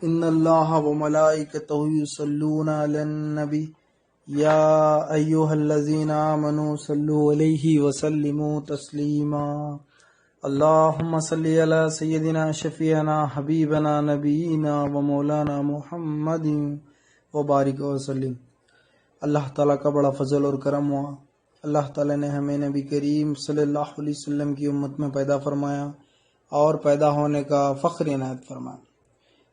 ان اللہ وملائکتہ یصلون علی النبی یا ایھا الذین آمنوا صلوا علیہ وسلموا تسلیما اللہم صلی علی سیدنا شفیعنا حبیبنا نبینا و مولانا محمد وبارک وسلم۔ اللہ تعالیٰ کا بڑا فضل اور کرم ہوا، اللہ تعالیٰ نے ہمیں نبی کریم صلی اللہ علیہ وسلم کی امت میں پیدا فرمایا اور پیدا ہونے کا فخر عنایت فرمایا،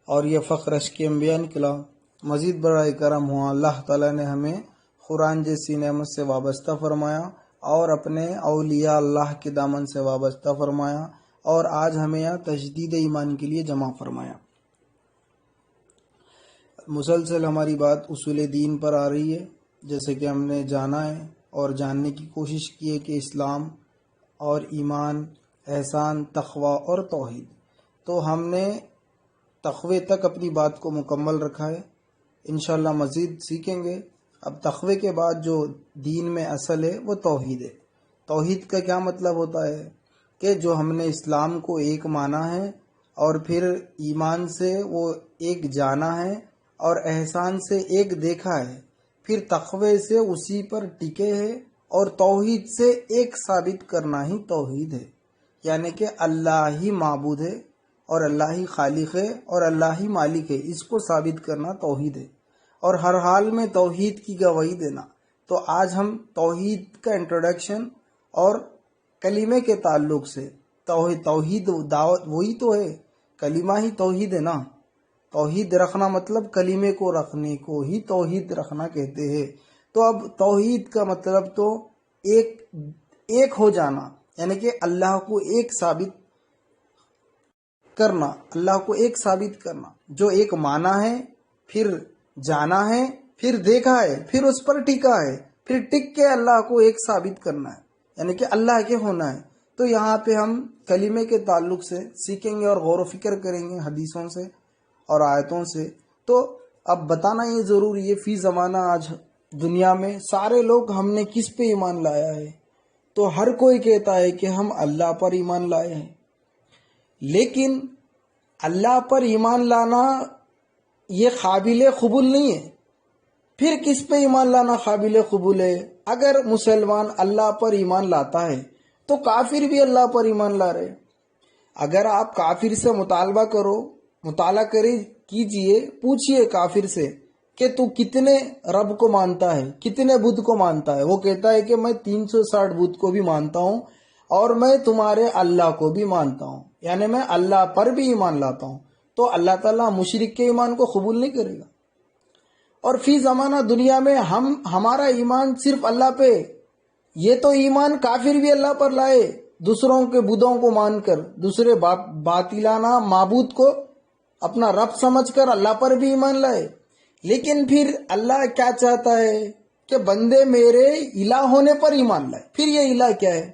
اور یہ فخر اشک انبیاء نکلا۔ مزید بڑا کرم ہوا، اللہ تعالیٰ نے ہمیں قرآن جیسی نعمت سے وابستہ فرمایا اور اپنے اولیاء اللہ کے دامن سے وابستہ فرمایا، اور آج ہمیں یہاں تجدید ایمان کے لیے جمع فرمایا۔ مسلسل ہماری بات اصول دین پر آ رہی ہے، جیسے کہ ہم نے جانا ہے اور جاننے کی کوشش کی ہے کہ اسلام اور ایمان، احسان، تقوی اور توحید۔ تو ہم نے تقوی تک اپنی بات کو مکمل رکھا ہے، انشاءاللہ مزید سیکھیں گے۔ اب تقوی کے بعد جو دین میں اصل ہے وہ توحید ہے۔ توحید کا کیا مطلب ہوتا ہے کہ جو ہم نے اسلام کو ایک مانا ہے، اور پھر ایمان سے وہ ایک جانا ہے، اور احسان سے ایک دیکھا ہے، پھر تقوی سے اسی پر ٹکے ہے، اور توحید سے ایک ثابت کرنا ہی توحید ہے، یعنی کہ اللہ ہی معبود ہے اور اللہ ہی خالق ہے اور اللہ ہی مالک ہے، اس کو ثابت کرنا توحید ہے، اور ہر حال میں توحید کی گواہی دینا۔ تو آج ہم توحید کا انٹروڈکشن اور کلمے کے تعلق سے، توحید دعوت وہی تو ہے، کلمہ ہی توحید ہے نا۔ توحید رکھنا مطلب کلمے کو رکھنے کو ہی توحید رکھنا کہتے ہیں۔ تو اب توحید کا مطلب تو ایک ہو جانا، یعنی کہ اللہ کو ایک ثابت کرنا، اللہ کو ایک ثابت کرنا، جو ایک مانا ہے، پھر جانا ہے، پھر دیکھا ہے، پھر اس پر ٹکا ہے، پھر ٹک کے اللہ کو ایک ثابت کرنا ہے، یعنی کہ اللہ کے ہونا ہے۔ تو یہاں پہ ہم کلمے کے تعلق سے سیکھیں گے اور غور و فکر کریں گے حدیثوں سے اور آیتوں سے۔ تو اب بتانا یہ ضروری ہے، فی زمانہ آج دنیا میں سارے لوگ ہم نے کس پہ ایمان لایا ہے؟ تو ہر کوئی کہتا ہے کہ ہم اللہ پر ایمان لائے ہیں، لیکن اللہ پر ایمان لانا یہ قابل قبول نہیں ہے۔ پھر کس پہ ایمان لانا قابل قبول ہے؟ اگر مسلمان اللہ پر ایمان لاتا ہے تو کافر بھی اللہ پر ایمان لا رہے۔ اگر آپ کافر سے مطالعہ کیجئے، پوچھئے کافر سے کہ تو کتنے رب کو مانتا ہے، کتنے بدھ کو مانتا ہے؟ وہ کہتا ہے کہ میں 360 بدھ کو بھی مانتا ہوں، اور میں تمہارے اللہ کو بھی مانتا ہوں، یعنی میں اللہ پر بھی ایمان لاتا ہوں۔ تو اللہ تعالیٰ مشرک کے ایمان کو قبول نہیں کرے گا۔ اور فی زمانہ دنیا میں ہمارا ایمان صرف اللہ پہ، یہ تو ایمان کافر بھی اللہ پر لائے، دوسروں کے بدھوں کو مان کر، دوسرے باطلانہ معبود کو اپنا رب سمجھ کر اللہ پر بھی ایمان لائے۔ لیکن پھر اللہ کیا چاہتا ہے کہ بندے میرے الہ ہونے پر ایمان لائے۔ پھر یہ الہ کیا ہے؟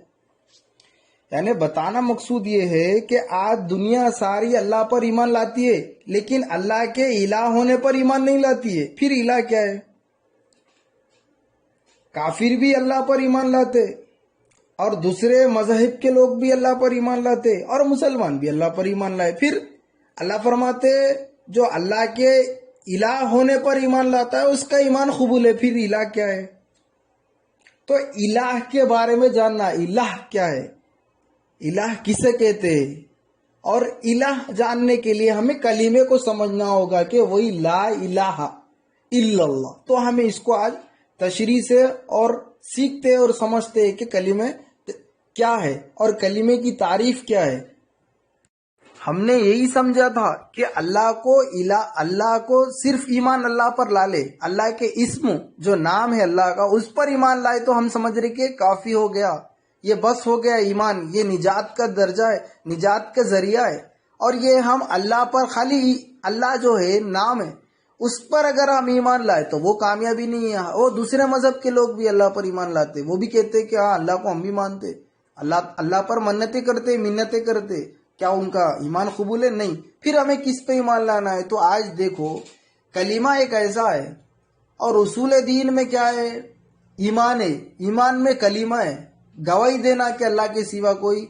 یعنی بتانا مقصود یہ ہے کہ آج دنیا ساری اللہ پر ایمان لاتی ہے، لیکن اللہ کے الہ ہونے پر ایمان نہیں لاتی ہے۔ پھر الہ کیا ہے؟ کافر بھی اللہ پر ایمان لاتے، اور دوسرے مذہب کے لوگ بھی اللہ پر ایمان لاتے، اور مسلمان بھی اللہ پر ایمان لائے۔ پھر اللہ فرماتے جو اللہ کے الہ ہونے پر ایمان لاتا ہے اس کا ایمان قبول ہے۔ پھر الہ کیا ہے؟ تو الہ کے بارے میں جاننا، الہ کیا ہے، الہ کسے کہتے ہیں، اور الہ جاننے کے لیے ہمیں کلمے کو سمجھنا ہوگا کہ وہی لا الہ الا اللہ۔ تو ہمیں اس کو آج تشریح سے اور سیکھتے اور سمجھتے ہیں کہ کلمے کیا ہے اور کلمے کی تعریف کیا ہے۔ ہم نے یہی سمجھا تھا کہ اللہ کو صرف ایمان اللہ پر لا لے، اللہ کے اسم جو نام ہے اللہ کا اس پر ایمان لائے تو ہم سمجھ رہے کہ کافی ہو گیا، یہ بس ہو گیا ایمان، یہ نجات کا درجہ ہے، نجات کا ذریعہ ہے۔ اور یہ ہم اللہ پر، خالی اللہ جو ہے نام ہے اس پر اگر ہم ایمان لائے تو وہ کامیابی نہیں ہے۔ وہ دوسرے مذہب کے لوگ بھی اللہ پر ایمان لاتے، وہ بھی کہتے کہ ہاں اللہ کو ہم بھی مانتے، اللہ پر منتیں کرتے، منتیں کرتے، کیا ان کا ایمان قبول ہے؟ نہیں۔ پھر ہمیں کس پہ ایمان لانا ہے؟ تو آج دیکھو کلمہ ایک ایسا ہے، اور اصول دین میں کیا ہے؟ ایمان ہے، ایمان میں کلمہ ہے، گواہی دینا کہ اللہ کے سوا کوئی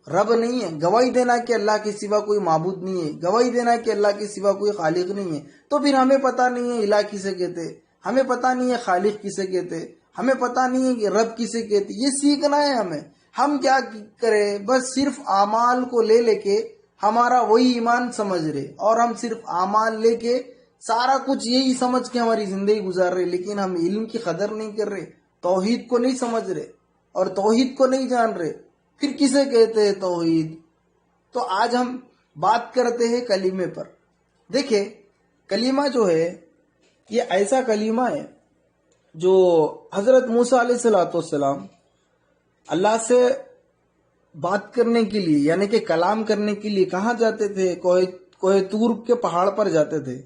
رب نہیں ہے، گواہی دینا کہ اللہ کے سوا کوئی معبود نہیں ہے، گواہی دینا کہ اللہ کے سوا کوئی خالق نہیں ہے، تو پھر ہمیں پتہ نہیں ہے الہ کسے کہتے، ہمیں پتہ نہیں ہے خالق کسے کہتے، ہمیں پتہ نہیں ہے کہ رب کسے کہتے. یہ سیکھنا ہے ہمیں. ہم کیا کریں، بس صرف اعمال کو لے کے ہمارا وہی ایمان سمجھ رہے، اور ہم صرف اعمال لے کے سارا کچھ یہی سمجھ کے ہماری زندگی گزار رہے، لیکن ہم علم کی قدر نہیں کر رہے، توحید کو نہیں سمجھ رہے اور توحید کو نہیں جان رہے. پھر کسے کہتے ہیں توحید؟ تو آج ہم بات کرتے ہیں کلمے پر. دیکھیں کلمہ جو ہے یہ ایسا کلمہ ہے جو حضرت موسیٰ علیہ السلام اللہ سے بات کرنے کے لیے، یعنی کہ کلام کرنے کے لیے کہاں جاتے تھے؟ کوہ طور کے پہاڑ پر جاتے تھے،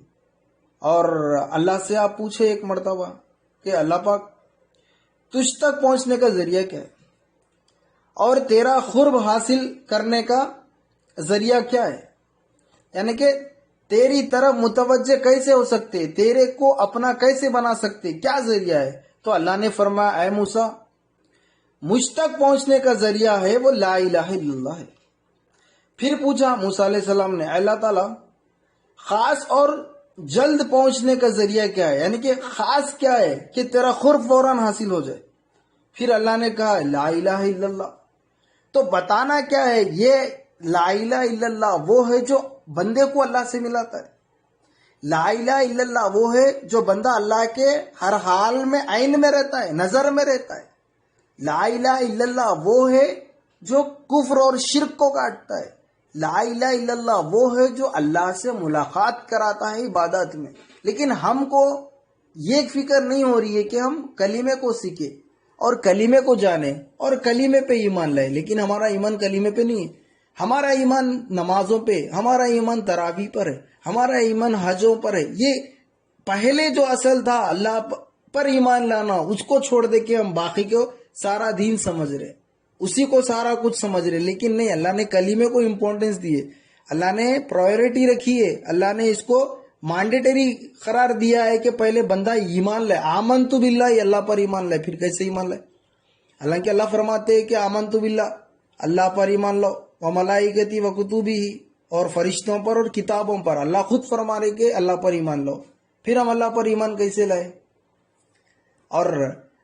اور اللہ سے آپ پوچھے ایک مرتبہ کہ اللہ پاک تجھ تک پہنچنے کا ذریعہ کیا ہے، اور تیرا قرب حاصل کرنے کا ذریعہ کیا ہے، یعنی کہ تیری طرف متوجہ کیسے ہو سکتے، تیرے کو اپنا کیسے بنا سکتے، کیا ذریعہ ہے؟ تو اللہ نے فرمایا اے موسیٰ مجھ تک پہنچنے کا ذریعہ ہے وہ لا الہ الا اللہ ہے. پھر پوچھا موسیٰ علیہ السلام نے اللہ تعالیٰ خاص اور جلد پہنچنے کا ذریعہ کیا ہے، یعنی کہ خاص کیا ہے کہ تیرا قرب فوراً حاصل ہو جائے. پھر اللہ نے کہا لا الہ الا اللہ. تو بتانا کیا ہے، یہ لا الہ الا اللہ وہ ہے جو بندے کو اللہ سے ملاتا ہے. لا الہ الا اللہ وہ ہے جو بندہ اللہ کے ہر حال میں عین میں رہتا ہے، نظر میں رہتا ہے. لا الہ الا اللہ وہ ہے جو کفر اور شرک کو کاٹتا ہے. لا الہ الا اللہ وہ ہے جو اللہ سے ملاقات کراتا ہے عبادت میں. لیکن ہم کو یہ فکر نہیں ہو رہی ہے کہ ہم کلمے کو سیکھیں اور کلمے کو جانیں اور کلمے پہ ایمان لائیں، لیکن ہمارا ایمان کلمے پہ نہیں ہے. ہمارا ایمان نمازوں پہ، ہمارا ایمان تراویح پر ہے، ہمارا ایمان حجوں پر ہے. یہ پہلے جو اصل تھا اللہ پر ایمان لانا، اس کو چھوڑ دے کے ہم باقی کو سارا دین سمجھ رہے، اسی کو سارا کچھ سمجھ رہے. لیکن نہیں، اللہ نے کلمے کو امپورٹنس دی ہے، اللہ نے پرائیورٹی رکھی ہے، اللہ نے اس کو مانڈیٹری قرار دیا ہے کہ پہلے بندہ ایمان لائے. آمنت باللہ، اللہ پر ایمان لائے. پھر کیسے ایمان لائے؟ حالانکہ اللہ فرماتے ہیں کہ آمنت باللہ، اللہ پر ایمان لاؤ، وملائکتی وکتبہ، اور فرشتوں پر اور کتابوں پر. اللہ خود فرما رہے کہ اللہ پر ایمان لاؤ. پھر ہم اللہ پر ایمان کیسے لائے؟ اور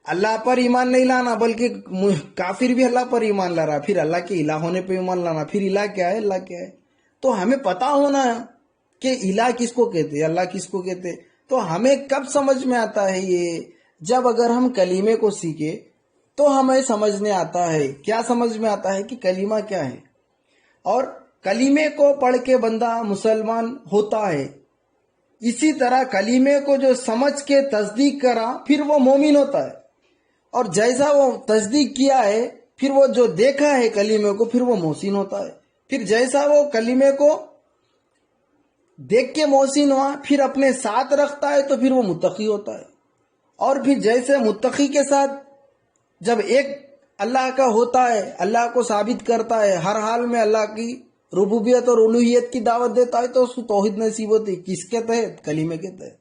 اللہ پر ایمان نہیں لانا بلکہ کافر بھی اللہ پر ایمان لا رہا، پھر اللہ کے الہ ہونے پہ ایمان لانا. پھر الہ کیا ہے، اللہ کیا ہے؟ تو ہمیں پتا ہونا ہے کہ الہ کس کو کہتے، اللہ کس کو کہتے. تو ہمیں کب سمجھ میں آتا ہے یہ؟ جب اگر ہم کلمے کو سیکھے تو ہمیں سمجھنے آتا ہے. کیا سمجھ میں آتا ہے کہ کلمہ کیا ہے، اور کلمے کو پڑھ کے بندہ مسلمان ہوتا ہے. اسی طرح کلمے کو جو سمجھ کے تصدیق کرا پھر وہ مومن ہوتا ہے، اور جیسا وہ تصدیق کیا ہے پھر وہ جو دیکھا ہے کلمے کو پھر وہ محسن ہوتا ہے. پھر جیسا وہ کلمے کو دیکھ کے محسن ہوا پھر اپنے ساتھ رکھتا ہے تو پھر وہ متقی ہوتا ہے. اور پھر جیسے متقی کے ساتھ جب ایک اللہ کا ہوتا ہے، اللہ کو ثابت کرتا ہے، ہر حال میں اللہ کی ربوبیت اور الوہیت کی دعوت دیتا ہے، تو اس کو توحید نصیب ہوتی. کس کے تحت؟ کلمے کے تحت.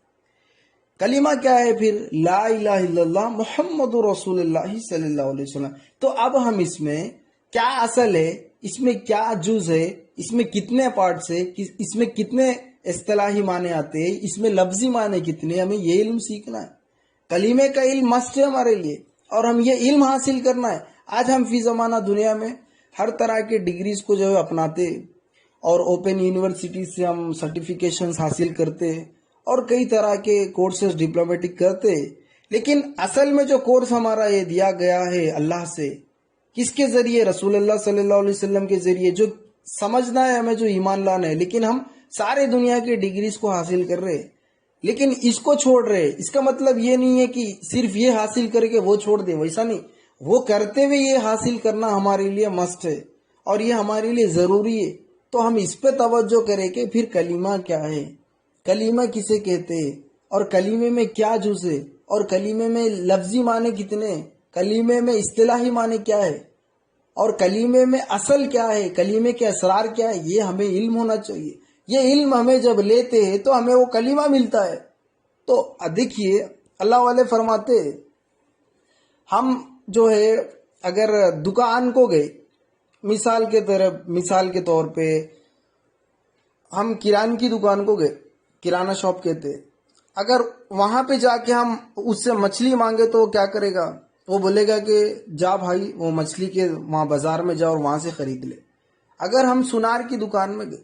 کلمہ کیا ہے پھر؟ لا الہ الا اللہ محمد رسول اللہ صلی اللہ علیہ وسلم. تو اب ہم اس میں کیا اصل ہے، اس میں کیا جز ہے، اس میں کتنے پارٹس ہے، اس میں کتنے اصطلاحی معنی آتے ہیں، اس میں لفظی معنی کتنے، ہمیں یہ علم سیکھنا ہے. کلمے کا علم مست ہے ہمارے لیے، اور ہم یہ علم حاصل کرنا ہے. آج ہم فی زمانہ دنیا میں ہر طرح کے ڈگریز کو جو ہے اپناتے، اور اوپن یونیورسٹی سے ہم سرٹیفیکیشنز حاصل کرتے، اور کئی طرح کے کورسز ڈپلومیٹک کرتے. لیکن اصل میں جو کورس ہمارا یہ دیا گیا ہے اللہ سے، کس کے ذریعے؟ رسول اللہ صلی اللہ علیہ وسلم کے ذریعے. جو سمجھنا ہے ہمیں، جو ایمان لانا ہے. لیکن ہم سارے دنیا کے ڈگریز کو حاصل کر رہے، لیکن اس کو چھوڑ رہے. اس کا مطلب یہ نہیں ہے کہ صرف یہ حاصل کر کے وہ چھوڑ دیں، ویسا نہیں. وہ کرتے ہوئے یہ حاصل کرنا ہمارے لیے مست ہے اور یہ ہمارے لیے ضروری ہے. تو ہم اس پہ توجہ کریں کہ پھر کلمہ کیا ہے، کلمہ کسے کہتے ہیں، اور کلمے میں کیا جز ہے، اور کلمے میں لفظی معنی کتنے، کلمے میں اصطلاحی معنی کیا ہے، اور کلمے میں اصل کیا ہے، کلمے کے اسرار کیا ہے. یہ ہمیں علم ہونا چاہیے. یہ علم ہمیں جب لیتے ہیں تو ہمیں وہ کلمہ ملتا ہے. تو دیکھیے اللہ والے فرماتے، ہم جو ہے اگر دکان کو گئے مثال کے طور پہ ہم کران کی دکان کو گئے، کرانہ شاپ کہتے ہیں، اگر وہاں پہ جا کے ہم اس سے مچھلی مانگے تو وہ کیا کرے گا؟ وہ بولے گا کہ جا بھائی وہ مچھلی کے وہاں بازار میں جا اور وہاں سے خرید لے۔ اگر ہم سنار کی دکان میں گئے،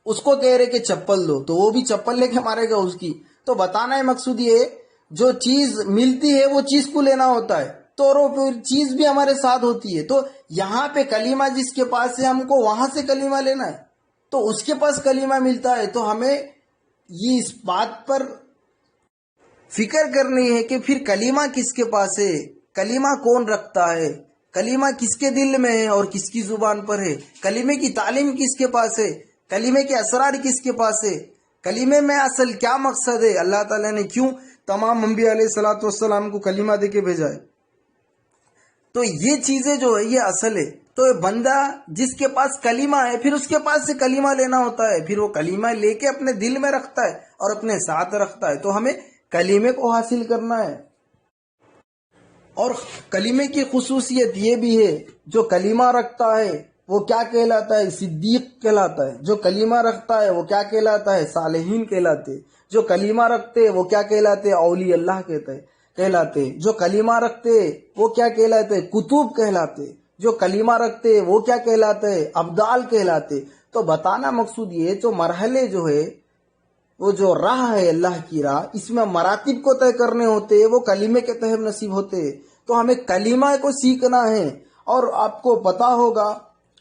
اس کو کہہ رہے کہ چپل دو، تو وہ بھی چپل لے کے مارے گا اس کی۔ تو بتانا ہے مقصود یہ ہے، جو چیز ملتی ہے وہ چیز کو لینا ہوتا ہے، تو اور وہ پھر چیز بھی ہمارے ساتھ ہوتی ہے۔ تو یہاں پہ کلمہ جس کے پاس ہے ہم کو وہاں سے کلمہ لینا ہے، تو اس کے پاس کلمہ ملتا ہے، تو ہمیں یہ اس بات پر فکر کرنی ہے کہ پھر کلمہ کس کے پاس ہے، کلمہ کون رکھتا ہے، کلمہ کس کے دل میں ہے اور کس کی زبان پر ہے، کلمے کی تعلیم کس کے پاس ہے، کلمے کے اسرار کس کے پاس ہے، کلمے میں اصل کیا مقصد ہے، اللہ تعالیٰ نے کیوں تمام انبیاء علیہ الصلوۃ والسلام کو کلمہ دے کے بھیجا ہے۔ تو یہ چیزیں جو ہے یہ اصل ہے۔ تو یہ بندہ جس کے پاس کلمہ ہے پھر اس کے پاس سے کلمہ لینا ہوتا ہے، پھر وہ کلمہ لے کے اپنے دل میں رکھتا ہے اور اپنے ساتھ رکھتا ہے۔ تو ہمیں کلمے کو حاصل کرنا ہے۔ اور کلمے کی خصوصیت یہ بھی ہے، جو کلمہ رکھتا ہے وہ کیا کہلاتا ہے؟ صدیق کہلاتا ہے۔ جو کلمہ رکھتا ہے وہ کیا کہلاتا ہے؟ صالحین کہلاتے۔ جو کلمہ رکھتے ہیں وہ کیا کہلاتے؟ اولیاء اللہ کہلاتے۔ جو کلمہ رکھتے وہ کیا کہلاتے؟ کتب کہلاتے۔ جو کلمہ رکھتے وہ کیا کہلاتے؟ ابدال کہلاتے۔ تو بتانا مقصود یہ، جو مرحلے جو ہے، وہ جو راہ ہے اللہ کی راہ، اس میں مراتب کو طے کرنے ہوتے، وہ کلمے کے تحت نصیب ہوتے۔ تو ہمیں کلمہ کو سیکھنا ہے، اور آپ کو پتا ہوگا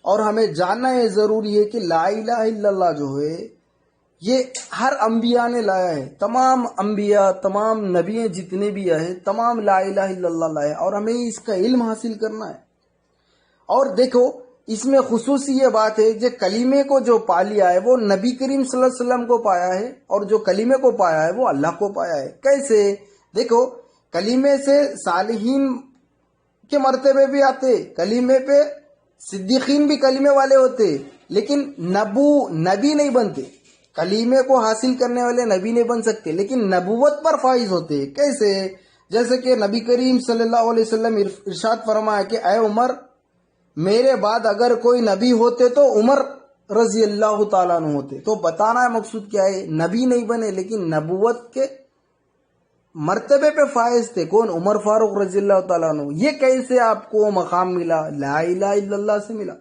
اور ہمیں جاننا ہے ضروری ہے کہ لا الہ الا اللہ جو ہے یہ ہر انبیاء نے لایا ہے۔ تمام انبیاء، تمام نبی جتنے بھی آئے تمام لا الہ الا اللہ لائے، اور ہمیں اس کا علم حاصل کرنا ہے۔ اور دیکھو اس میں خصوصی یہ بات ہے، جو کلمے کو جو پا لیا ہے وہ نبی کریم صلی اللہ علیہ وسلم کو پایا ہے، اور جو کلمے کو پایا ہے وہ اللہ کو پایا ہے۔ کیسے؟ دیکھو کلمے سے صالحین کے مرتبے بھی آتے، کلمے پہ صدیقین بھی کلمے والے ہوتے، لیکن نبی نہیں بنتے۔ کلمے کو حاصل کرنے والے نبی نہیں بن سکتے، لیکن نبوت پر فائز ہوتے۔ کیسے؟ جیسے کہ نبی کریم صلی اللہ علیہ وسلم ارشاد فرمایا کہ اے عمر، میرے بعد اگر کوئی نبی ہوتے تو عمر رضی اللہ تعالیٰ عنہ ہوتے۔ تو بتانا ہے مقصود کیا ہے، نبی نہیں بنے لیکن نبوت کے مرتبے پہ فائز تھے۔ کون؟ عمر فاروق رضی اللہ تعالیٰ عنہ۔ یہ کیسے آپ کو مقام ملا؟ لا الہ الا اللہ سے ملا۔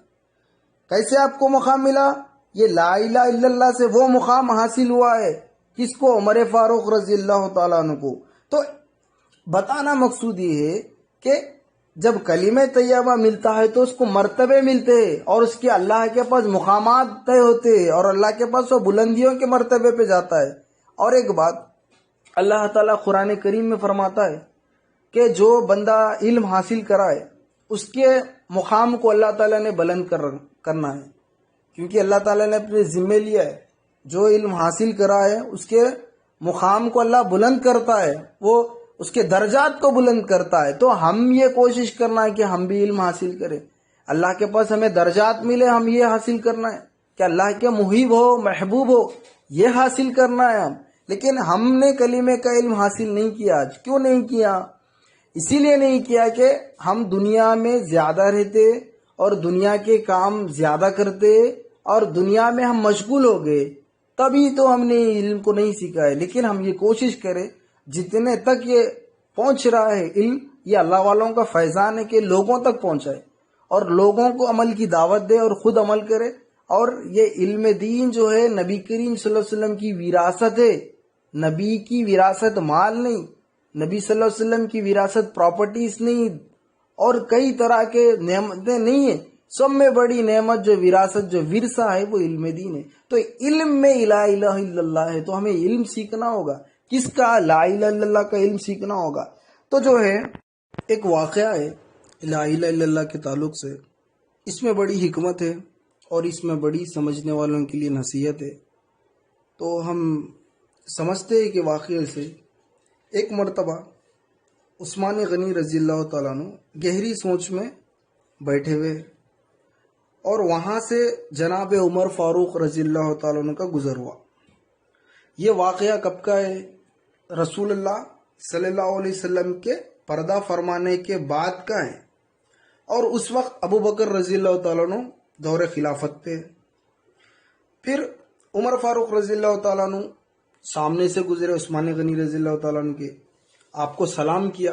کیسے آپ کو مقام ملا؟ یہ لا الہ الا اللہ سے وہ مقام حاصل ہوا ہے۔ کس کو؟ عمر فاروق رضی اللہ تعالیٰ عنہ کو۔ تو بتانا مقصود یہ ہے کہ جب کلمہ طیبہ ملتا ہے تو اس کو مرتبے ملتے ہیں، اور اس کے اللہ کے پاس مقامات طے ہوتے ہیں، اور اللہ کے پاس وہ بلندیوں کے مرتبے پہ جاتا ہے۔ اور ایک بات اللہ تعالیٰ قرآن کریم میں فرماتا ہے کہ جو بندہ علم حاصل کرائے اس کے مقام کو اللہ تعالیٰ نے بلند کرنا ہے، کیونکہ اللہ تعالیٰ نے اپنے ذمے لیا ہے، جو علم حاصل کرا ہے اس کے مقام کو اللہ بلند کرتا ہے، وہ اس کے درجات کو بلند کرتا ہے۔ تو ہم یہ کوشش کرنا ہے کہ ہم بھی علم حاصل کریں، اللہ کے پاس ہمیں درجات ملے، ہم یہ حاصل کرنا ہے کہ اللہ کے محب ہو، محبوب ہو، یہ حاصل کرنا ہے ہم۔ لیکن ہم نے کلمے کا علم حاصل نہیں کیا۔ آج کیوں نہیں کیا؟ اسی لیے نہیں کیا کہ ہم دنیا میں زیادہ رہتے اور دنیا کے کام زیادہ کرتے اور دنیا میں ہم مشغول ہو گئے، تبھی تو ہم نے علم کو نہیں سیکھا ہے۔ لیکن ہم یہ کوشش کریں جتنے تک یہ پہنچ رہا ہے علم، یہ اللہ والوں کا فیضان ہے کہ لوگوں تک پہنچائے اور لوگوں کو عمل کی دعوت دے اور خود عمل کرے۔ اور یہ علم دین جو ہے نبی کریم صلی اللہ علیہ وسلم کی وراثت ہے، نبی کی وراثت مال نہیں، نبی صلی اللہ علیہ وسلم کی وراثت پراپرٹیز نہیں، اور کئی طرح کے نعمتیں نہیں ہیں۔ سب میں بڑی نعمت جو وراثت جو ورثہ ہے وہ علم دین ہے۔ تو علم میں لا الہ الا اللہ ہے، تو ہمیں علم سیکھنا ہوگا۔ کس کا؟ لا الہ الا اللہ کا علم سیکھنا ہوگا۔ تو جو ہے ایک واقعہ ہے لا الہ الا اللہ کے تعلق سے، اس میں بڑی حکمت ہے اور اس میں بڑی سمجھنے والوں کے لیے نصیحت ہے۔ تو ہم سمجھتے ہیں کہ واقعے سے ایک مرتبہ عثمان غنی رضی اللہ تعالیٰ عنہ گہری سوچ میں بیٹھے ہوئے، اور وہاں سے جناب عمر فاروق رضی اللہ تعالیٰ عنہ کا گزر ہوا۔ یہ واقعہ کب کا ہے؟ رسول اللہ صلی اللہ علیہ وسلم کے پردہ فرمانے کے بعد کا ہے۔ اور اس وقت ابو بکر رضی اللہ تعالیٰ عنہ دور خلافت پہ. پھر عمر فاروق رضی اللہ تعالیٰ عنہ سامنے سے گزرے عثمان غنی رضی اللہ تعالیٰ عنہ کے، آپ کو سلام کیا،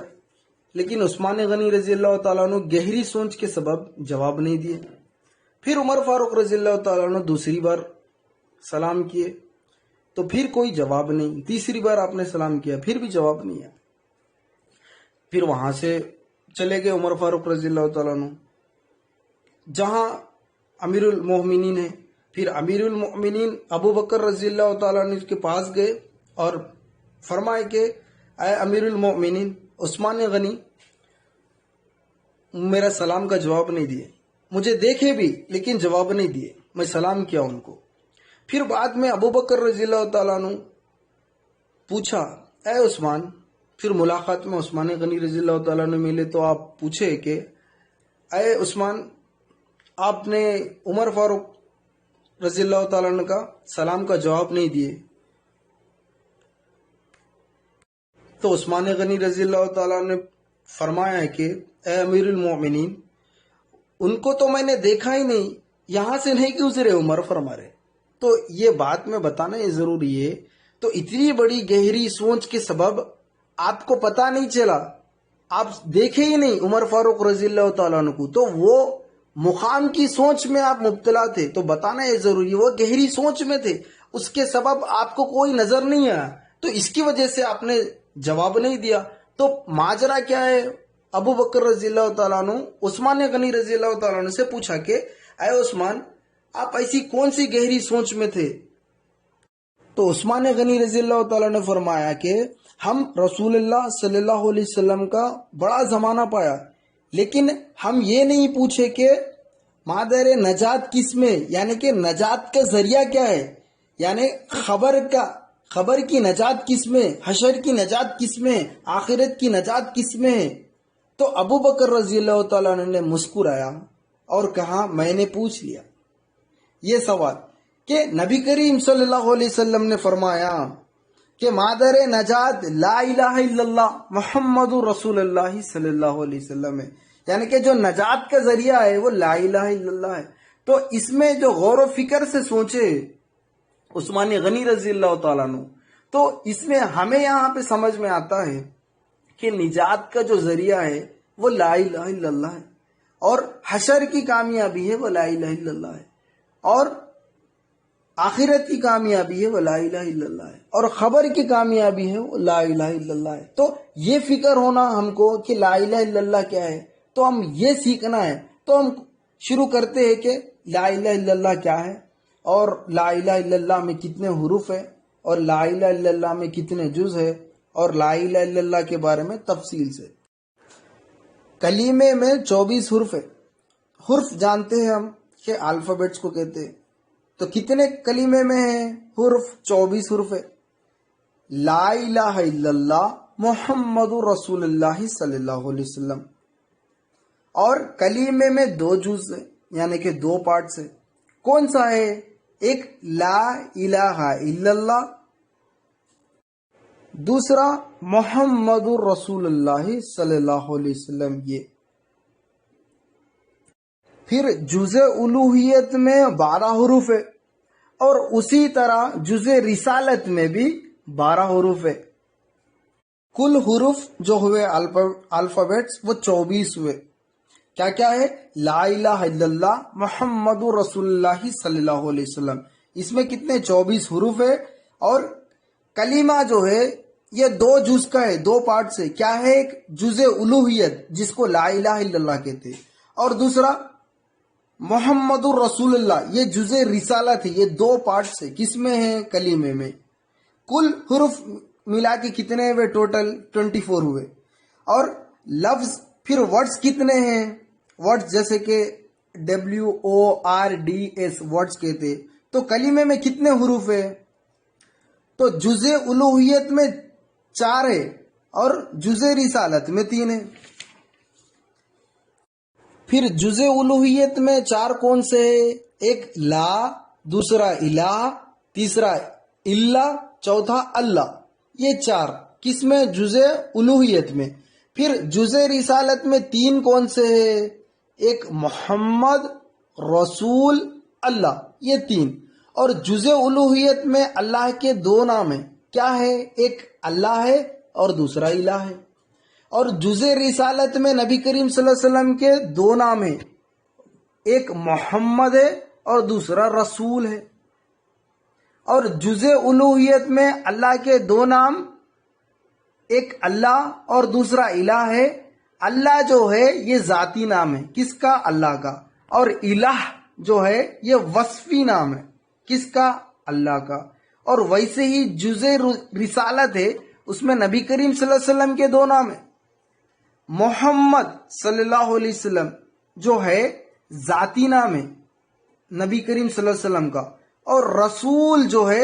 لیکن عثمان غنی رضی اللہ تعالیٰ عنہ گہری سوچ کے سبب جواب نہیں دیے. پھر عمر فاروق رضی اللہ تعالیٰ عنہ دوسری بار سلام کیے تو پھر کوئی جواب نہیں. تیسری بار آپ نے سلام کیا، پھر بھی جواب نہیں ہے. پھر وہاں سے چلے گئے عمر فاروق رضی اللہ تعالیٰ عنہ جہاں امیر المومنین ہے. پھر امیر المومنین ابو بکر رضی اللہ تعالیٰ عنہ کے پاس گئے اور فرمائے کہ اے امیر المومنین، عثمان غنی میرا سلام کا جواب نہیں دیے، مجھے دیکھے بھی لیکن جواب نہیں دیے، میں سلام کیا ان کو. پھر بعد میں ابو بکر رضی اللہ تعالیٰ عنہ پوچھا اے عثمان، پھر ملاقات میں عثمان غنی رضی اللہ تعالیٰ عنہ ملے تو آپ پوچھے کہ اے عثمان، آپ نے عمر فاروق رضی اللہ تعالیٰ عنہ کا سلام کا جواب نہیں دیے. تو عثمان غنی رضی اللہ تعالیٰ عنہ نے فرمایا ہے کہ اے امیر المومنین، ان کو تو میں نے دیکھا ہی نہیں، یہاں سے نہیں گزرے عمر فرما رہے. تو یہ بات میں بتانا یہ ضروری ہے. تو اتنی بڑی گہری سوچ کے سبب آپ کو پتا نہیں چلا، آپ دیکھے ہی نہیں عمر فاروق رضی اللہ تعالیٰ عنہ کو، تو وہ مقام کی سوچ میں آپ مبتلا تھے. تو بتانا یہ ضروری ہے، وہ گہری سوچ میں تھے، اس کے سبب آپ کو کوئی نظر نہیں آیا، تو اس کی وجہ سے آپ نے جواب نہیں دیا. تو ماجرا کیا ہے؟ ابو بکر رضی اللہ تعالیٰ عنہ عثمان غنی رضی اللہ تعالیٰ عنہ سے پوچھا کہ اے عثمان، آپ ایسی کون سی گہری سوچ میں تھے؟ تو عثمان غنی رضی اللہ تعالیٰ نے فرمایا کہ ہم رسول اللہ صلی اللہ علیہ وسلم کا بڑا زمانہ پایا، لیکن ہم یہ نہیں پوچھے کہ مادر نجات کس میں، یعنی کہ نجات کا ذریعہ کیا ہے، یعنی خبر کی نجات کس میں، حشر کی نجات کس میں، آخرت کی نجات کس میں ہے. تو ابو بکر رضی اللہ تعالیٰ عنہ نے مسکرایا اور کہا میں نے پوچھ لیا یہ سوال کہ نبی کریم صلی اللہ علیہ وسلم نے فرمایا کہ مادر نجات لا الہ الا اللہ محمد رسول اللہ صلی اللہ علیہ وسلم ہے، یعنی کہ جو نجات کا ذریعہ ہے وہ لا الہ الا اللہ ہے. تو اس میں جو غور و فکر سے سوچے عثمان غنی رضی اللہ تعالیٰ عنہ، تو اس میں ہمیں یہاں پہ سمجھ میں آتا ہے کہ نجات کا جو ذریعہ ہے وہ لا الہ الا اللہ ہے، اور حشر کی کامیابی ہے وہ لا الہ الا اللہ ہے، اور آخرت کی کامیابی ہے وہ لا الہ الا اللہ ہے، اور خبر کی کامیابی ہے وہ لا الہ الا اللہ ہے. تو یہ فکر ہونا ہم کو کہ لا الہ الا اللہ کیا ہے، تو ہم یہ سیکھنا ہے. تو ہم شروع کرتے ہیں کہ لا الہ الا اللہ کیا ہے، اور لا الہ الا اللہ میں کتنے حروف ہے، اور لا الہ الا اللہ میں کتنے جز ہے، اور لا الہ الا اللہ کے بارے میں تفصیل سے. کلیمے میں 24 حرف ہے. حرف جانتے ہیں ہم کہ الفابیٹس کو کہتے ہیں. تو کتنے کلیمے میں ہیں حرف؟ 24 حرف ہے. لا الہ الا اللہ محمد رسول اللہ صلی اللہ علیہ وسلم. اور کلیمے میں 2 جز ہے، یعنی کہ 2 پارٹس ہے. کون سا ہے؟ ایک لا الہ الا اللہ، دوسرا محمد رسول اللہ صلی اللہ علیہ وسلم. یہ پھر جز الوہیت میں 12 حروف ہے، اور اسی طرح جز رسالت میں بھی 12 حروف ہے. کل حروف جو ہوئے الفابیٹس وہ 24 ہوئے. کیا کیا ہے؟ لا الہ الا اللہ محمد رسول اللہ صلی اللہ علیہ وسلم. اس میں کتنے؟ 24 حروف ہے. اور کلمہ جو ہے یہ 2 جز کا ہے، 2 پارٹ سے. کیا ہے؟ ایک جز الوہیت جس کو لا الہ الا اللہ کہتے ہیں، اور دوسرا محمد الرسول اللہ، یہ جز رسالت ہے. یہ 2 پارٹ سے کس میں ہے؟ کلمے میں. کل حروف ملا کے کتنے ہوئے؟ ٹوٹل 24 ہوئے. اور لفظ پھر ورڈز کتنے ہیں؟ ورڈز جیسے کہ WORDS ورڈز کہتے. تو کلمے میں کتنے حروف ہے؟ تو جز الوہیت میں 4 ہے، اور جز رسالت میں 3 ہے. پھر جز الوہیت میں 4 کون سے ہے؟ ایک لا، دوسرا الہ، تیسرا اللہ، چوتھا اللہ. یہ 4 کس میں؟ جز الوہیت میں. پھر جز رسالت میں 3 کون سے ہے؟ ایک محمد رسول اللہ، یہ تین. اور جزء الوہیت میں اللہ کے دو نام ہیں. کیا ہے؟ ایک اللہ ہے اور دوسرا الہ ہے. اور جزء رسالت میں نبی کریم صلی اللہ علیہ وسلم کے دو نام ہیں، ایک محمد ہے اور دوسرا رسول ہے. اور جزء الوہیت میں اللہ کے دو نام، ایک اللہ اور دوسرا الہ ہے. اللہ جو ہے یہ ذاتی نام ہے، کس کا؟ اللہ کا. اور الہ جو ہے یہ وصفی نام ہے، کس کا؟ اللہ کا. اور ویسے ہی جزء رسالت ہے، اس میں نبی کریم صلی اللہ علیہ وسلم کے دو نام ہیں. محمد صلی اللہ علیہ وسلم جو ہے ذاتی نام ہے نبی کریم صلی اللہ علیہ وسلم کا. اور رسول جو ہے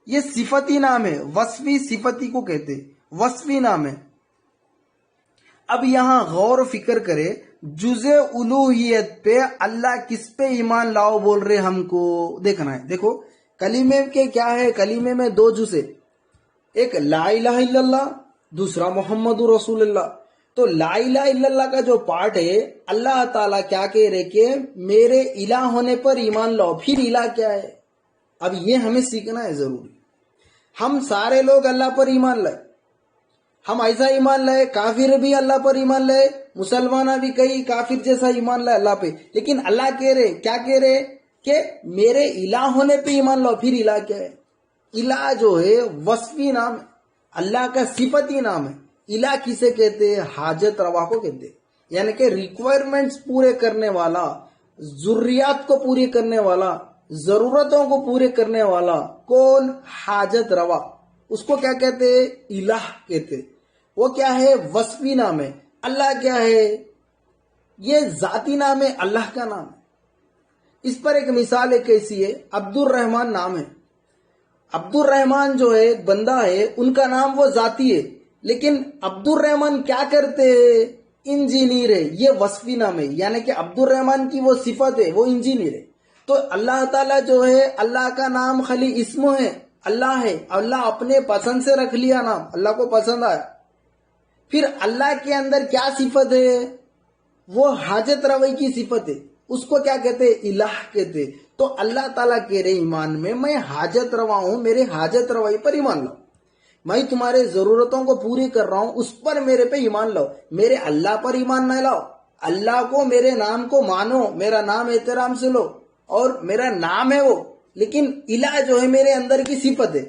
یہ صفتی نام ہے، وصفی صفتی کو کہتے ہیں، وصفی نام ہے. اب یہاں غور و فکر کرے، جزء الوہیت پہ اللہ کس پہ ایمان لاؤ بول رہے ہم کو دیکھنا ہے. دیکھو کلمے کے کیا ہے، کلمے میں دو جزء، ایک لا الہ الا اللہ، دوسرا محمد رسول اللہ. تو لا الہ الا اللہ کا جو پارٹ ہے، اللہ تعالیٰ کیا کہہ رہے کہ میرے الہ ہونے پر ایمان لاؤ. پھر الہ کیا ہے؟ اب یہ ہمیں سیکھنا ہے ضروری. ہم سارے لوگ اللہ پر ایمان لائے، ہم ایسا ایمان لائے، کافر بھی اللہ پر ایمان لائے، مسلمان بھی کئی کافر جیسا ایمان لائے اللہ پہ. لیکن اللہ کہہ رہے، کیا کہہ رہے کہ میرے الہ ہونے پہ ایمان لاؤ. پھر الہ کیا ہے؟ الہ جو ہے وصفی نام ہے، اللہ کا صفتی نام ہے. الہ کسے کہتے ہیں؟ حاجت روا کو کہتے ہیں، یعنی کہ ریکوائرمنٹس پورے کرنے والا، ضروریات کو پوری کرنے والا، ضرورتوں کو پورے کرنے والا. کون؟ حاجت روا. اس کو کیا کہتے ہیں؟ الہ کہتے ہیں. وہ کیا ہے؟ وصفی نام ہے. اللہ کیا ہے؟ یہ ذاتی نام ہے، اللہ کا نام ہے. اس پر ایک مثال ایک ایسی ہے، عبد الرحمن نام ہے. عبد الرحمن جو ہے ایک بندہ ہے، ان کا نام وہ ذاتی ہے، لیکن عبد الرحمن کیا کرتے ہیں؟ انجینئر ہے. یہ وصفی نام ہے، یعنی کہ عبد الرحمن کی وہ صفت ہے، وہ انجینئر ہے. تو اللہ تعالیٰ جو ہے اللہ کا نام خالی اسم ہے، اللہ ہے. اللہ اپنے پسند سے رکھ لیا نام، اللہ کو پسند آیا. پھر اللہ کے اندر کیا صفت ہے؟ وہ حاجت روائی کی صفت ہے. اس کو کیا کہتے ہیں؟ الہ کہتے. تو اللہ تعالیٰ کہہ رہے ایمان میں حاجت روا ہوں، میرے حاجت روائی پر ایمان لاؤ. میں تمہارے ضرورتوں کو پوری کر رہا ہوں، اس پر میرے پہ ایمان لاؤ. میرے اللہ پر ایمان نہ لاؤ. اللہ کو، میرے نام کو مانو، میرا نام احترام سے لو، اور میرا نام ہے وہ. لیکن الہ جو ہے میرے اندر کی صفت ہے،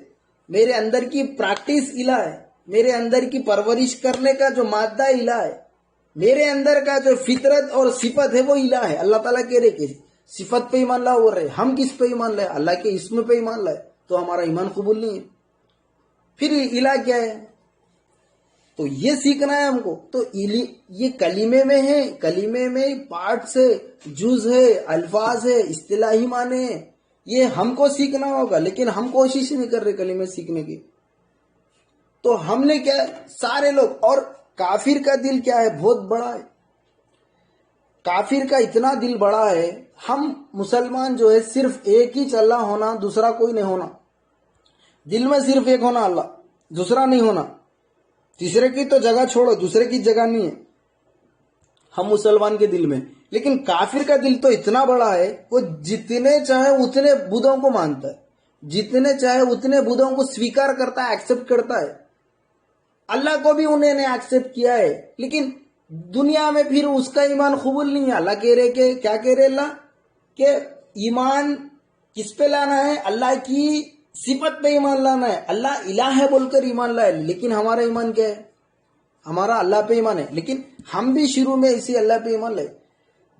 میرے اندر کی پریکٹس الہ ہے، میرے اندر کی پرورش کرنے کا جو مادہ الہ ہے، میرے اندر کا جو فطرت اور صفت ہے وہ الہ ہے. اللہ تعالیٰ کہہ رہے کہ صفت پہ ایمان لاؤ ہو رہے. ہم کس پہ ایمان لائے؟ اللہ کے اسم پہ ایمان لائے. تو ہمارا ایمان قبول نہیں ہے. پھر الہ کیا ہے؟ تو یہ سیکھنا ہے ہم کو. تو یہ کلمے میں ہے، کلمے میں پارٹس ہے، جز ہے، الفاظ ہے، اصطلاحی معنی ہے. یہ ہم کو سیکھنا ہوگا، لیکن ہم کوشش نہیں کر رہے کلمے سیکھنے کی. تو ہم نے کیا، سارے لوگ. اور کافر کا دل کیا ہے؟ بہت بڑا ہے. کافر کا اتنا دل بڑا ہے. ہم مسلمان جو ہے صرف ایک ہی اللہ ہونا، دوسرا کوئی نہیں ہونا. دل میں صرف ایک ہونا اللہ، دوسرا نہیں ہونا. تیسرے کی تو جگہ چھوڑو، دوسرے کی جگہ نہیں ہے ہم مسلمان کے دل میں. لیکن کافر کا دل تو اتنا بڑا ہے، وہ جتنے چاہے اتنے بدھوں کو مانتا ہے، جتنے چاہے اتنے بدھوں کو سویکار کرتا ہے، ایکسپٹ کرتا ہے. اللہ کو بھی انہیں نے ایکسپٹ کیا ہے، لیکن دنیا میں پھر اس کا ایمان قبول نہیں ہے. اللہ کہہ رہے کہ کیا کہہ رہے اللہ کہ ایمان کس پہ لانا ہے؟ اللہ کی صفت پہ ایمان لانا ہے. اللہ الہ ہے بول کر ایمان لائے. لیکن ہمارا ایمان کیا ہے؟ ہمارا اللہ پہ ایمان ہے. لیکن ہم بھی شروع میں اسی اللہ پہ ایمان لائے.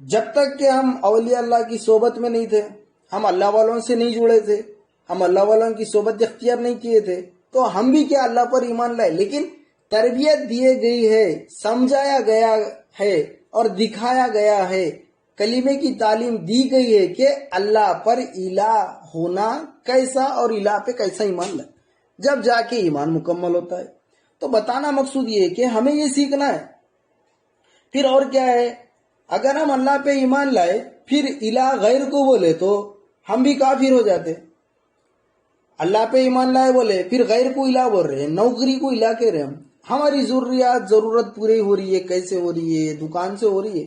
جب تک کہ ہم اولیاء اللہ کی صحبت میں نہیں تھے، ہم اللہ والوں سے نہیں جڑے تھے، ہم اللہ والوں کی صحبت اختیار نہیں کیے تھے، تو ہم بھی کیا اللہ پر ایمان لائے. لیکن تربیت دیے گئی ہے، سمجھایا گیا ہے اور دکھایا گیا ہے، کلمے کی تعلیم دی گئی ہے کہ اللہ پر الہ ہونا کیسا اور الہ پہ کیسا ایمان لائے. جب جا کے ایمان مکمل ہوتا ہے. تو بتانا مقصود یہ ہے کہ ہمیں یہ سیکھنا ہے. پھر اور کیا ہے؟ اگر ہم اللہ پہ ایمان لائے پھر الہ غیر کو بولے تو ہم بھی کافر ہو جاتے. اللہ پہ ایمان لائے بولے پھر غیر کو الہ بول رہے ہیں، نوکری کو الہ کہہ رہے ہیں. ہماری ضروریات ضرورت پوری ہو رہی ہے، کیسے ہو رہی ہے؟ دکان سے ہو رہی ہے.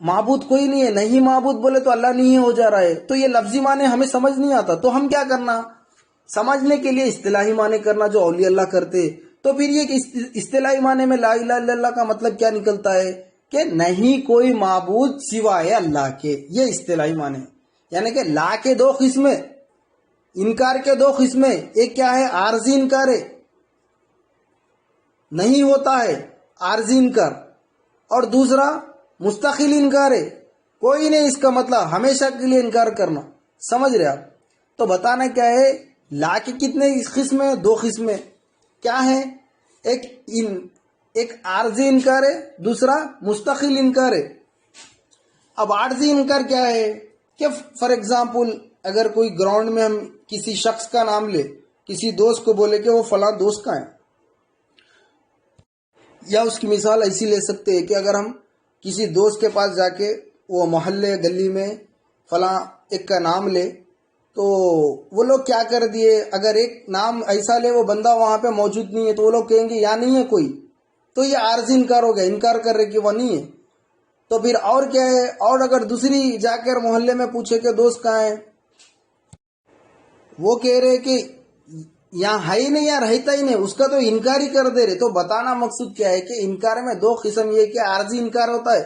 معبود کوئی نہیں ہے، نہیں معبود بولے تو اللہ نہیں ہو جا رہا ہے. تو یہ لفظی معنی ہمیں سمجھ نہیں آتا، تو ہم کیا کرنا، سمجھنے کے لیے اصطلاحی معنی کرنا جو اولیاء اللہ کرتے. تو پھر یہ اصطلاحی معنی میں لا الہ الا اللہ کا مطلب کیا نکلتا ہے کہ نہیں کوئی معبود سوائے اللہ کے. یہ اصطلاحی معنی ہے. یعنی کہ لا کے دو قسمیں، انکار کے دو قسمیں. ایک کیا ہے، عارضی انکار ہے، نہیں ہوتا ہے عارضی انکار، اور دوسرا مستقل انکار ہے، کوئی نہیں اس کا مطلب ہمیشہ کے لیے انکار کرنا. سمجھ رہے آپ؟ تو بتانا کیا ہے، لا کے کتنے قسمیں، دو قسمیں. کیا ہے، ایک عارضی انکار ہے، دوسرا مستقل انکار ہے. اب عارضی انکار کیا ہے کہ فار ایگزامپل اگر کوئی گراؤنڈ میں ہم کسی شخص کا نام لے، کسی دوست کو بولے کہ وہ فلاں دوست کا ہے، یا اس کی مثال ایسی لے سکتے ہیں کہ اگر ہم کسی دوست کے پاس جا کے وہ محلے گلی میں فلاں ایک کا نام لے، تو وہ لوگ کیا کر دیے، اگر ایک نام ایسا لے وہ بندہ وہاں پہ موجود نہیں ہے تو وہ لوگ کہیں گے یا نہیں ہے کوئی، تو یہ عارضی انکار ہو گیا، انکار کر رہے کہ وہ نہیں ہے. تو پھر اور کیا ہے، اور اگر دوسری جا کر محلے میں پوچھے کہ دوست کہاں ہے، وہ کہہ رہے کہ یہاں ہے ہی نہیں یا رہتا ہی نہیں، اس کا تو انکار ہی کر دے رہے. تو بتانا مقصود کیا ہے کہ انکار میں دو قسم، یہ کہ عارضی انکار ہوتا ہے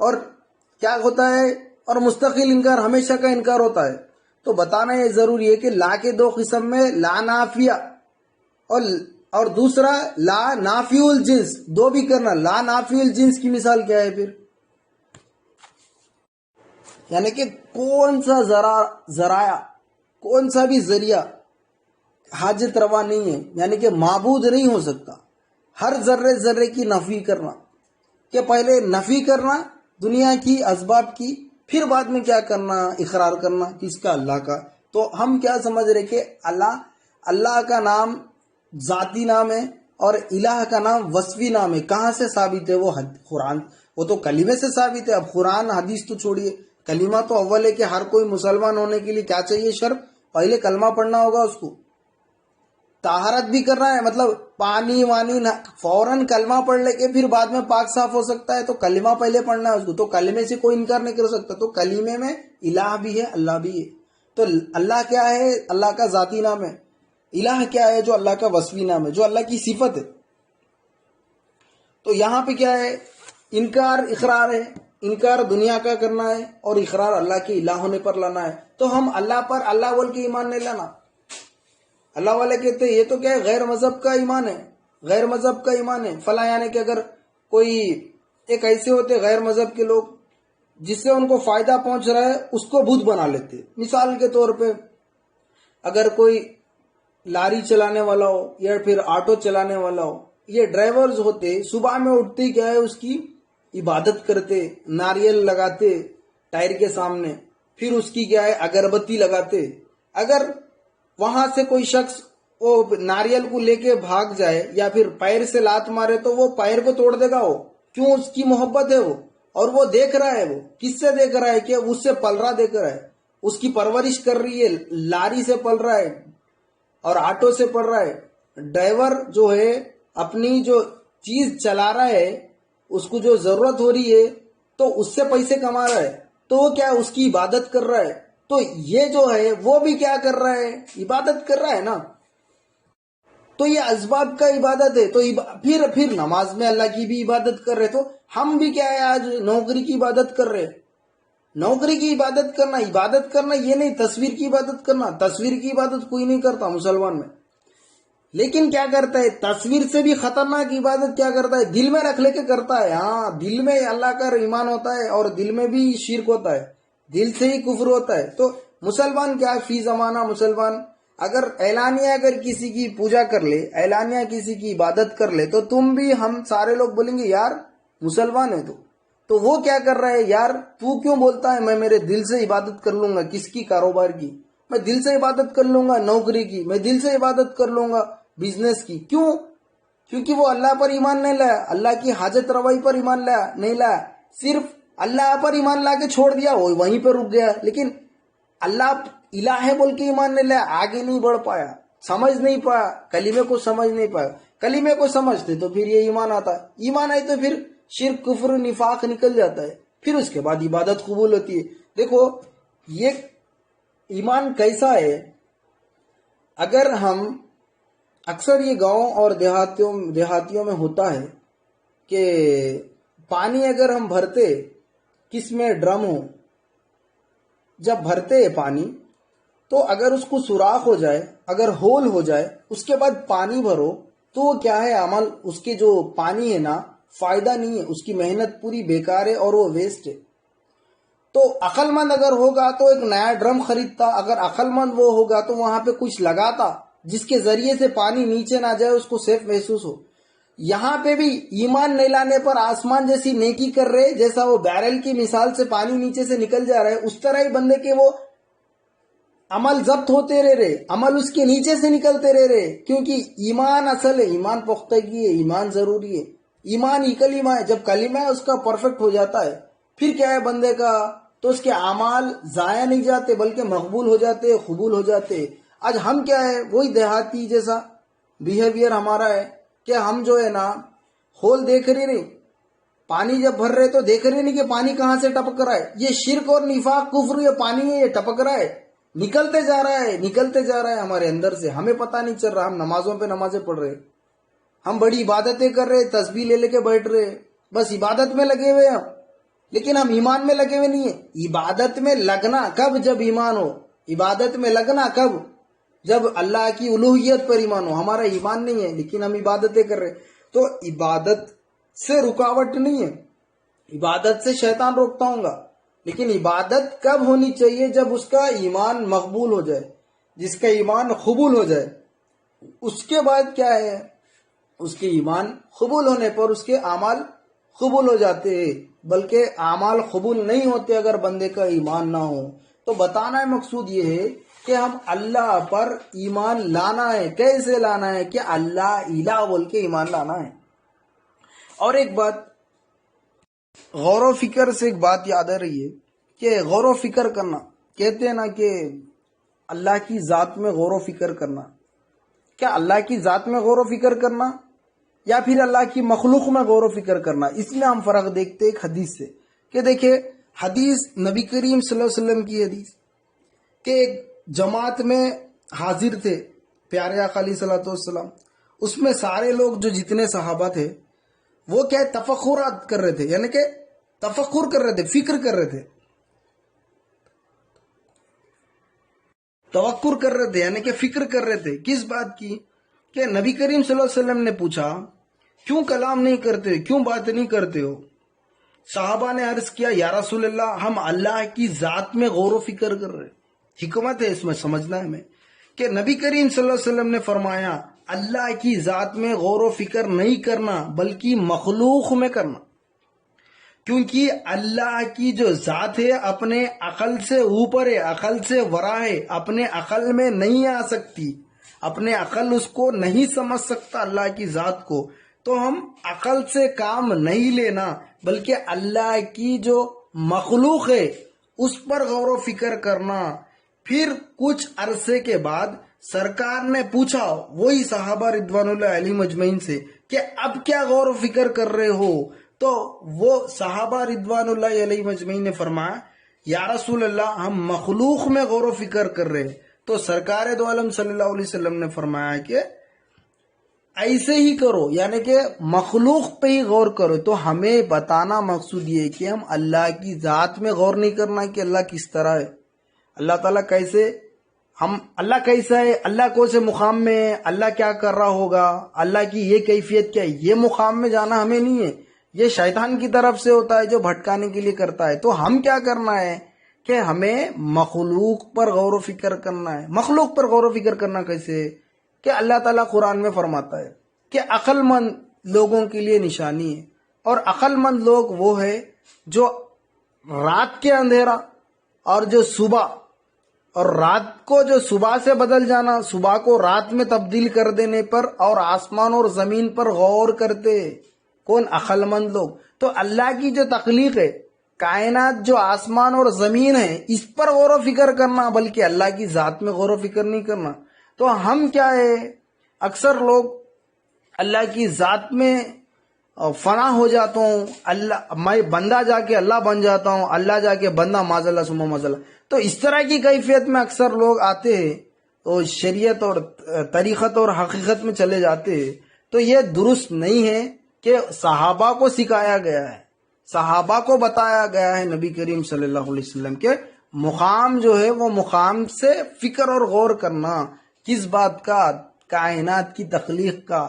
اور کیا ہوتا ہے، اور مستقل انکار، ہمیشہ کا انکار ہوتا ہے. تو بتانا یہ ضروری ہے کہ لا کے دو قسم میں لا نافیہ اور دوسرا لا نافی الجنس، دو بھی کرنا. لا نافی الجنس کی مثال کیا ہے پھر، یعنی کہ کون سا ذرائع، کون سا بھی ذریعہ حاجت روا نہیں ہے، یعنی کہ معبود نہیں ہو سکتا. ہر ذرے ذرے کی نفی کرنا، کہ پہلے نفی کرنا دنیا کی اسباب کی، پھر بعد میں کیا کرنا، اقرار کرنا کس کا، اللہ کا. تو ہم کیا سمجھ رہے کہ اللہ کا نام ذاتی نام ہے اور الہ کا نام وصفی نام ہے. کہاں سے ثابت ہے، وہ قرآن، وہ تو کلمے سے ثابت ہے. اب قرآن حدیث تو چھوڑیے، کلمہ تو اول ہے کہ ہر کوئی مسلمان ہونے کے لیے کیا چاہیے، شرط، پہلے کلمہ پڑھنا ہوگا اس کو، طہارت بھی کرنا ہے، مطلب پانی وانی فوراً کلمہ پڑھ لے کے پھر بعد میں پاک صاف ہو سکتا ہے. تو کلمہ پہلے پڑھنا ہے اس کو، تو کلمے سے کوئی انکار نہیں کر سکتا. تو کلمے میں الہ بھی ہے، اللہ بھی ہے. تو اللہ کیا ہے، اللہ کا ذاتی نام ہے. الہ کیا ہے، جو اللہ کا وصفی نام ہے، جو اللہ کی صفت ہے. تو یہاں پہ کیا ہے، انکار اقرار ہے. انکار دنیا کا کرنا ہے اور اقرار اللہ کے الہ ہونے پر لانا ہے. تو ہم اللہ پر اللہ بول کے ایمان نہیں لانا. اللہ والے کہتے ہیں یہ تو کیا ہے، غیر مذہب کا ایمان ہے، غیر مذہب کا ایمان ہے فلاں. یعنی کہ اگر کوئی ایک ایسے ہوتے غیر مذہب کے لوگ جس سے ان کو فائدہ پہنچ رہا ہے اس کو بت بنا لیتے. مثال کے طور پہ اگر کوئی لاری چلانے والا ہو یا پھر آٹو چلانے والا ہو، یہ ڈرائیورز ہوتے، صبح میں اٹھتے کیا ہے، اس کی عبادت کرتے، ناریل لگاتے ٹائر کے سامنے، پھر اس کی کیا ہے اگربتی لگاتے. اگر وہاں سے کوئی شخص وہ ناریل کو لے کے بھاگ جائے یا پھر پیر سے لات مارے تو وہ پیر کو توڑ دے گا. وہ کیوں، اس کی محبت ہے وہ، اور وہ دیکھ رہا ہے، وہ کس سے دیکھ رہا ہے کہ اس سے پل رہا دیکھ رہا ہے، اس کی پرورش کر رہی ہے، لاری سے پل رہا ہے اور آٹو سے پڑ رہا ہے. ڈرائیور جو ہے اپنی جو چیز چلا رہا ہے، اس کو جو ضرورت ہو رہی ہے تو اس سے پیسے کما رہا ہے، تو وہ کیا اس کی عبادت کر رہا ہے. تو یہ جو ہے وہ بھی کیا کر رہا ہے، عبادت کر رہا ہے نا. تو یہ اسباب کا عبادت ہے. تو پھر نماز میں اللہ کی بھی عبادت کر رہے. تو ہم بھی کیا ہے، آج نوکری کی عبادت کر رہے. نوکری کی عبادت کرنا یہ نہیں تصویر کی عبادت کرنا. تصویر کی عبادت کوئی نہیں کرتا مسلمان میں، لیکن کیا کرتا ہے، تصویر سے بھی خطرناک عبادت کیا کرتا ہے، دل میں رکھ لے کے کرتا ہے. ہاں، دل میں اللہ کا ایمان ہوتا ہے اور دل میں بھی شرک ہوتا ہے، دل سے ہی کفر ہوتا ہے. تو مسلمان کیا فی زمانہ مسلمان اگر اعلانیہ اگر کسی کی پوجا کر لے، اعلانیہ کسی کی عبادت کر لے، تو تم بھی، ہم سارے لوگ بولیں گے یار مسلمان ہے تو وہ کیا کر رہا ہے، یار تو کیوں بولتا ہے میں میرے دل سے عبادت کر لوں گا، کس کی، کاروبار کی، میں دل سے عبادت کر لوں گا، نوکری کی میں دل سے عبادت کر لوں گا، بزنس کی. کیوں؟ کیونکہ وہ اللہ پر ایمان نہیں لایا، اللہ کی حاجت روائی پر ایمان نہیں لایا، صرف اللہ پر ایمان لا کے چھوڑ دیا، وہ وہیں پہ رک گیا. لیکن اللہ الہ ہے بول کے ایمان نہیں لایا، آگے نہیں بڑھ پایا، سمجھ نہیں پایا، کلمے کو سمجھ نہیں پایا. کلمے کو سمجھتے تو پھر یہ ایمان آتا، ایمان آئے تو پھر شرک کفر نفاق نکل جاتا ہے. پھر اس کے بعد عبادت قبول ہوتی ہے. دیکھو یہ ایمان کیسا ہے. اگر ہم اکثر یہ گاؤں اور دیہاتیوں میں ہوتا ہے کہ پانی اگر ہم بھرتے کس میں ڈرم ہو، جب بھرتے ہیں پانی تو اگر اس کو سوراخ ہو جائے، اگر ہول ہو جائے، اس کے بعد پانی بھرو تو وہ کیا ہے عمل، اس کے جو پانی ہے نا فائدہ نہیں ہے، اس کی محنت پوری بیکار ہے اور وہ ویسٹ ہے. تو عقل مند اگر ہوگا تو ایک نیا ڈرم خریدتا، اگر عقل مند وہ ہوگا تو وہاں پہ کچھ لگاتا جس کے ذریعے سے پانی نیچے نہ جائے، اس کو سیف محسوس ہو. یہاں پہ بھی ایمان نہیں لانے پر آسمان جیسی نیکی کر رہے، جیسا وہ بیرل کی مثال سے پانی نیچے سے نکل جا رہا ہے، اس طرح ہی بندے کے وہ عمل ضبط ہوتے رہے، عمل اس کے نیچے سے نکلتے رہے، کیونکہ ایمان اصل ہے، ایمان پختگی ہے، ایمان ضروری ہے. ایمان ہی کلمہ ہے، جب کلمہ ہے اس کا پرفیکٹ ہو جاتا ہے پھر کیا ہے بندے کا، تو اس کے اعمال ضائع نہیں جاتے بلکہ مقبول ہو جاتے، قبول ہو جاتے. آج ہم کیا ہے، وہی دیہاتی جیسا بیہیویئر ہمارا ہے کہ ہم جو ہے نا ہول دیکھ رہے نہیں، پانی جب بھر رہے تو دیکھ رہے نہیں کہ پانی کہاں سے ٹپک رہا ہے. یہ شرک اور نفاق کفر، یہ پانی ہے، یہ ٹپک رہا ہے، نکلتے جا رہا ہے، نکلتے جا رہا ہے ہمارے اندر سے، ہمیں پتہ نہیں چل رہا. ہم نمازوں پہ نمازیں پڑھ رہے، ہم بڑی عبادتیں کر رہے، تسبیح لے لے کے بیٹھ رہے، بس عبادت میں لگے ہوئے ہم، لیکن ہم ایمان میں لگے ہوئے نہیں ہیں. عبادت میں لگنا کب؟ جب ایمان ہو. عبادت میں لگنا کب؟ جب اللہ کی الوہیت پر ایمان ہو. ہمارا ایمان نہیں ہے لیکن ہم عبادتیں کر رہے. تو عبادت سے رکاوٹ نہیں ہے، عبادت سے شیطان روکتا ہوں گا، لیکن عبادت کب ہونی چاہیے؟ جب اس کا ایمان مقبول ہو جائے، جس کا ایمان قبول ہو جائے. اس کے بعد کیا ہے، اس کے ایمان قبول ہونے پر اس کے اعمال قبول ہو جاتے ہیں، بلکہ اعمال قبول نہیں ہوتے اگر بندے کا ایمان نہ ہو. تو بتانا ہے مقصود یہ ہے کہ ہم اللہ پر ایمان لانا ہے. کیسے لانا ہے؟ کہ اللہ الہ بول کے ایمان لانا ہے. اور ایک بات غور و فکر سے ایک بات یاد آ رہی ہے کہ غور و فکر کرنا، کہتے ہیں نا کہ اللہ کی ذات میں غور و فکر کرنا. کیا اللہ کی ذات میں غور و فکر کرنا یا پھر اللہ کی مخلوق میں غور و فکر کرنا؟ اس میں ہم فرق دیکھتے ایک حدیث سے کہ دیکھیں حدیث نبی کریم صلی اللہ علیہ وسلم کی حدیث کہ ایک جماعت میں حاضر تھے پیارے آقا علیہ الصلوۃ والسلام. اس میں سارے لوگ جو جتنے صحابہ تھے وہ کیا تفکرات کر رہے تھے، یعنی کہ تفکر کر رہے تھے، فکر کر رہے تھے، توقر کر رہے تھے، یعنی کہ فکر کر رہے تھے. کس بات کی؟ کہ نبی کریم صلی اللہ علیہ وسلم نے پوچھا کیوں کلام نہیں کرتے، کیوں بات نہیں کرتے ہو؟ صحابہ نے عرض کیا یا رسول اللہ ہم اللہ کی ذات میں غور و فکر کر رہے. حکمت ہے اس میں، سمجھنا ہے ہمیں کہ نبی کریم صلی اللہ علیہ وسلم نے فرمایا اللہ کی ذات میں غور و فکر نہیں کرنا بلکہ مخلوق میں کرنا، کیونکہ اللہ کی جو ذات ہے اپنے عقل سے اوپر ہے، عقل سے ورا ہے، اپنے عقل میں نہیں آ سکتی، اپنے عقل اس کو نہیں سمجھ سکتا اللہ کی ذات کو. تو ہم عقل سے کام نہیں لینا بلکہ اللہ کی جو مخلوق ہے اس پر غور و فکر کرنا. پھر کچھ عرصے کے بعد سرکار نے پوچھا وہی صحابہ رضوان اللہ علیہم اجمعین سے کہ اب کیا غور و فکر کر رہے ہو؟ تو وہ صحابہ رضوان اللہ علیہم اجمعین نے فرمایا یا رسول اللہ ہم مخلوق میں غور و فکر کر رہے ہیں. تو سرکار دو عالم صلی اللہ علیہ وسلم نے فرمایا کہ ایسے ہی کرو، یعنی کہ مخلوق پہ ہی غور کرو. تو ہمیں بتانا مقصود یہ ہے کہ ہم اللہ کی ذات میں غور نہیں کرنا کہ اللہ کس طرح ہے، اللہ تعالیٰ کیسے، اللہ کیسا ہے، اللہ کون سے مقام میں ہے، اللہ کیا کر رہا ہوگا، اللہ کی یہ کیفیت کیا ہے. یہ مقام میں جانا ہمیں نہیں ہے، یہ شیطان کی طرف سے ہوتا ہے جو بھٹکانے کے لیے کرتا ہے. تو ہم کیا کرنا ہے کہ ہمیں مخلوق پر غور و فکر کرنا ہے. مخلوق پر غور و فکر کرنا کیسے؟ کہ اللہ تعالیٰ قرآن میں فرماتا ہے کہ عقل مند لوگوں کے لیے نشانی ہے، اور عقل مند لوگ وہ ہے جو رات کے اندھیرا اور جو صبح، اور رات کو جو صبح سے بدل جانا، صبح کو رات میں تبدیل کر دینے پر، اور آسمان اور زمین پر غور کرتے. کون؟ عقل مند لوگ. تو اللہ کی جو تخلیق ہے، کائنات جو آسمان اور زمین ہے، اس پر غور و فکر کرنا بلکہ اللہ کی ذات میں غور و فکر نہیں کرنا. تو ہم کیا ہے، اکثر لوگ اللہ کی ذات میں فنا ہو جاتا ہوں، اللہ میں بندہ جا کے اللہ بن جاتا ہوں، اللہ جا کے بندہ معاذ اللہ ثم معاذ اللہ. تو اس طرح کی کیفیت میں اکثر لوگ آتے ہیں تو شریعت اور طریقت اور حقیقت میں چلے جاتے ہیں. تو یہ درست نہیں ہے کہ صحابہ کو سکھایا گیا ہے، صحابہ کو بتایا گیا ہے نبی کریم صلی اللہ علیہ وسلم کے مقام جو ہے وہ مقام سے فکر اور غور کرنا. کس بات کا؟ کائنات کی تخلیق کا،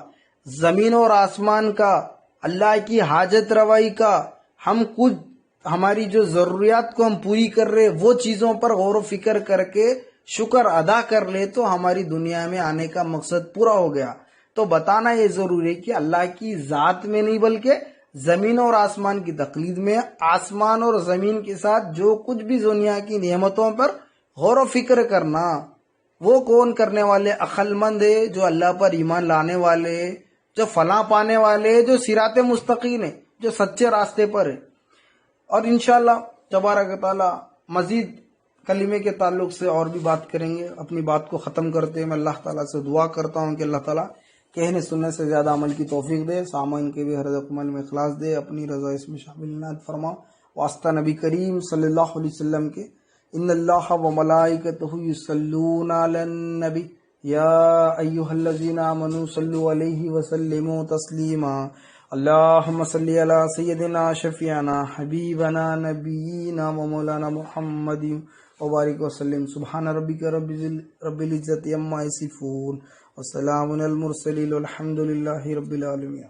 زمین اور آسمان کا، اللہ کی حاجت روائی کا. ہم کچھ ہماری جو ضروریات کو ہم پوری کر رہے وہ چیزوں پر غور و فکر کر کے شکر ادا کر لے تو ہماری دنیا میں آنے کا مقصد پورا ہو گیا. تو بتانا یہ ضروری ہے کہ اللہ کی ذات میں نہیں بلکہ زمین اور آسمان کی تخلیق میں آسمان اور زمین کے ساتھ جو کچھ بھی دنیا کی نعمتوں پر غور و فکر کرنا. وہ کون کرنے والے؟ عقل مند ہے، جو اللہ پر ایمان لانے والے، جو فلاح پانے والے، جو صراط مستقیم ہے، جو سچے راستے پر ہے. اور انشاءاللہ تبارک تعالی مزید کلمے کے تعلق سے اور بھی بات کریں گے. اپنی بات کو ختم کرتے ہیں میں اللہ تعالیٰ سے دعا کرتا ہوں کہ اللہ تعالیٰ کہنے سننے سے زیادہ عمل کی توفیق دے، سامعین کے بھی ہر عمل میں اخلاص دے، اپنی رضا اس میں شامل عنایت فرما. واسطہ نبی کریم صلی اللہ علیہ وسلم کے ان اللہ و ملائکتہ یصلون علی النبی یا ایھا الذین آمنوا صلوا علیہ وسلموا تسلیما. اللہم صلی علی سیدنا شفیعنا حبیبنا نبینا و مولانا محمد وبارک وسلم. سبحان ربک رب العزت عما یصفون وسلام علی المرسلین والحمد للہ رب العالمین.